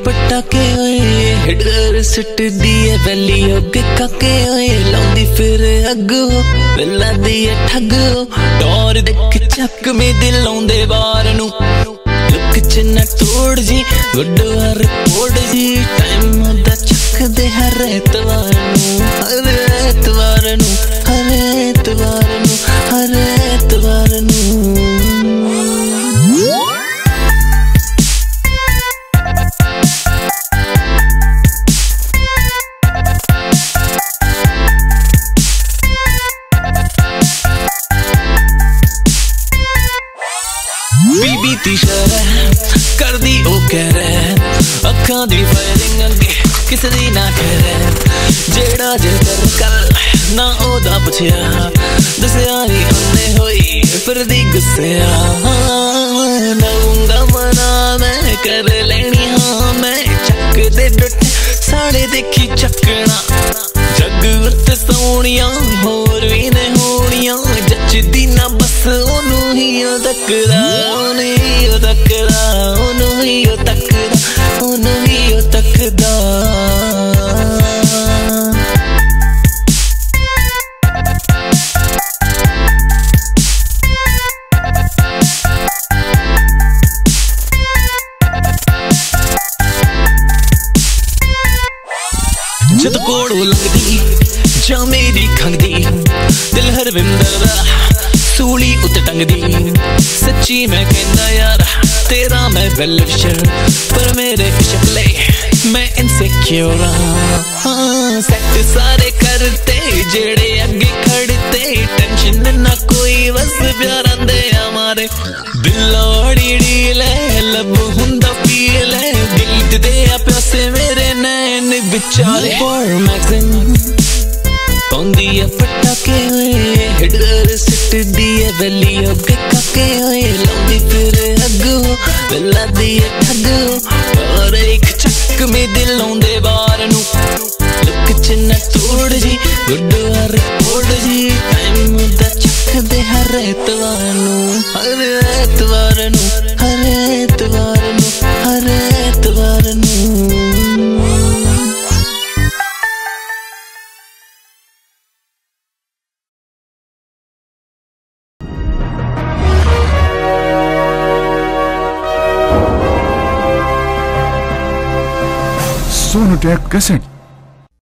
पटाके ओए heater seat दिए वैली अगे काके ओए लाउंदी फिर अगो वेला दिए ठग डोर देख चक में दिल लाउंदे बार नू लुक च न तोड़ जी गुड रिपोर्ट जी टाइम दा चक दे हर एतवार नू हर एतवार नू हर एतवार नू हर एतवार नू। बीबी ती शरह कर दी ओ कह अखां दी फायरिंग अगे किसे दी ना कह जेड़ा जिकर कल ना ओदा पुछया दसया ही हमने होई फिर दी गुस्सेया नऊंगा मना मैं कर लेनी हाँ मैं चक दे डुट साड़े देखी चकना जग उत सोनिया होर भी ने होनिया जचदी ना बस ओनू ही तकदा ओनू ही तकदा ओनू ही तकदा ओनू ही तकदा। जद कोड़ो लगदी जा मेरी खंगदी दिल हर विंदर दा सूली उत टंगदी सच्ची मैं कहना यार तेरा मैं वेल विशर पर मेरे शक्ले मैं इनसिक्योर हाँ सेट सारे करते जेड़े अगे खड़ते टेंशन ना कोई बस प्यार आंदे हमारे दिलोड़ी डील है लब हुंदा फील है दिल दे प्यासे मेरे नैन विचारे फॉर मैक्सिम पौंदी पटाके ओए हिटर सिट दिए वैली अगे काके ओए लाउंदी फिर अगो वेला दिए ठग और एक चक में दिल लाउंदे बार नू लुक च न तोड़ जी गुड रिपोर्ट जी टाइम दा चक दे हर एतवार नू हर एतवार नू हर एतवार नू हर एतवार नू। Sonotech Cassette